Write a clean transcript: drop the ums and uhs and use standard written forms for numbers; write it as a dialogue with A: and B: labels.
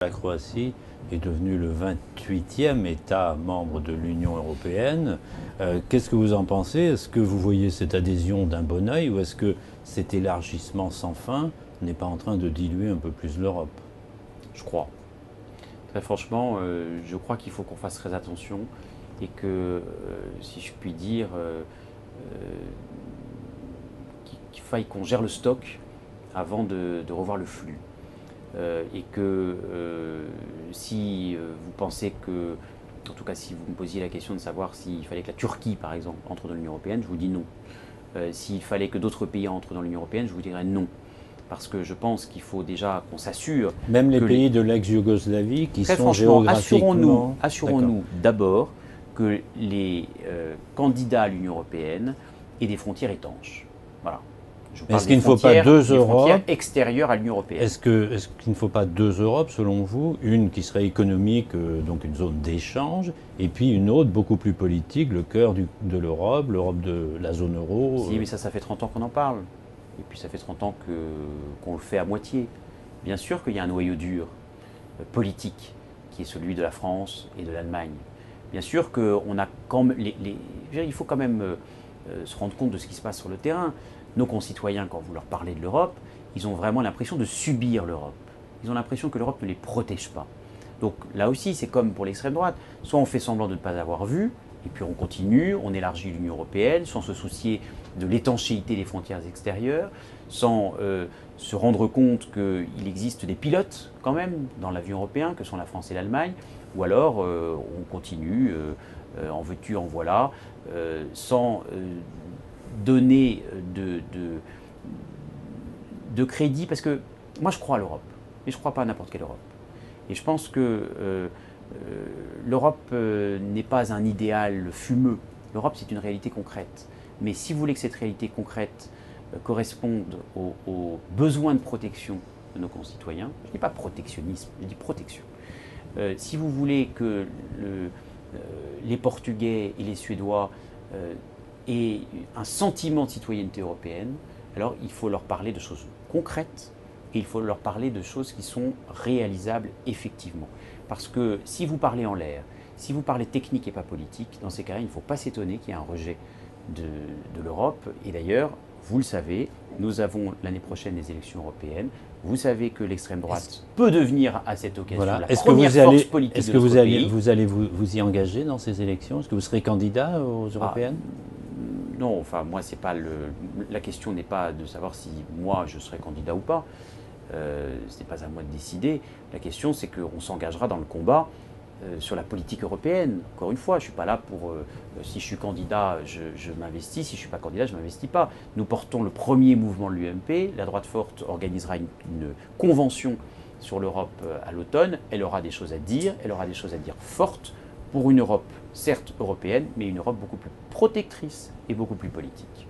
A: La Croatie est devenue le 28e État membre de l'Union européenne. Qu'est-ce que vous en pensez? Est-ce que vous voyez cette adhésion d'un bon œil ou est-ce que cet élargissement sans fin n'est pas en train de diluer un peu plus l'Europe?
B: Je crois. Très franchement, je crois qu'il faut qu'on fasse très attention et que, si je puis dire, qu'il faille qu'on gère le stock avant de revoir le flux. Et que si vous pensez que, en tout cas si vous me posiez la question de savoir s'il fallait que la Turquie, par exemple, entre dans l'Union européenne, je vous dis non. S'il fallait que d'autres pays entrent dans l'Union européenne, je vous dirais non. Parce que je pense qu'il faut déjà qu'on s'assure.
A: Même les
B: que
A: pays de l'ex-Yougoslavie qui
B: Très
A: sont
B: franchement,
A: géographiquement...
B: assurons-nous d'abord que les candidats à l'Union européenne aient des frontières étanches. Voilà. Je parle
A: Est-ce qu'il ne faut pas deux
B: des frontières
A: Europes
B: extérieures à l'Union européenne.
A: Est-ce qu'il ne faut pas deux Europes, selon vous? Une qui serait économique, donc une zone d'échange, et puis une autre beaucoup plus politique, le cœur de l'Europe, l'Europe de la zone euro.
B: Si, mais ça fait 30 ans qu'on en parle. Et puis ça fait 30 ans qu'on le fait à moitié. Bien sûr qu'il y a un noyau dur politique qui est celui de la France et de l'Allemagne. Bien sûr qu'on a quand même... il faut quand même se rendre compte de ce qui se passe sur le terrain. Nos concitoyens, quand vous leur parlez de l'Europe, ils ont vraiment l'impression de subir l'Europe. Ils ont l'impression que l'Europe ne les protège pas. Donc là aussi, c'est comme pour l'extrême droite. Soit on fait semblant de ne pas avoir vu, et puis on continue, on élargit l'Union européenne sans se soucier de l'étanchéité des frontières extérieures, sans se rendre compte qu'il existe des pilotes quand même dans l'avion européen, que sont la France et l'Allemagne, ou alors on continue, en veux-tu, en voilà, sans donner de crédit, parce que moi je crois à l'Europe, mais je ne crois pas à n'importe quelle Europe. Et je pense que l'Europe n'est pas un idéal fumeux. L'Europe, c'est une réalité concrète. Mais si vous voulez que cette réalité concrète corresponde aux besoins de protection de nos concitoyens, je ne dis pas protectionnisme, je dis protection. Si vous voulez que les Portugais et les Suédois aient un sentiment de citoyenneté européenne, alors il faut leur parler de choses concrètes et il faut leur parler de choses qui sont réalisables effectivement. Parce que si vous parlez en l'air, si vous parlez technique et pas politique, dans ces cas-là, il ne faut pas s'étonner qu'il y ait un rejet de l'Europe. Et d'ailleurs, vous le savez, nous avons l'année prochaine les élections européennes. Vous savez que l'extrême droite peut devenir à cette occasion la première force politique de notre pays.
A: Vous allez vous y engager dans ces élections? Est-ce que vous serez candidat aux européennes?
B: Non, enfin moi c'est pas la question n'est pas de savoir si moi je serai candidat ou pas. Ce n'est pas à moi de décider. La question c'est qu'on s'engagera dans le combat sur la politique européenne. Encore une fois, je ne suis pas là pour... si je suis candidat, je m'investis. Si je ne suis pas candidat, je ne m'investis pas. Nous portons le premier mouvement de l'UMP. La droite forte organisera une convention sur l'Europe à l'automne. Elle aura des choses à dire. Elle aura des choses à dire fortes pour une Europe, certes européenne, mais une Europe beaucoup plus protectrice et beaucoup plus politique.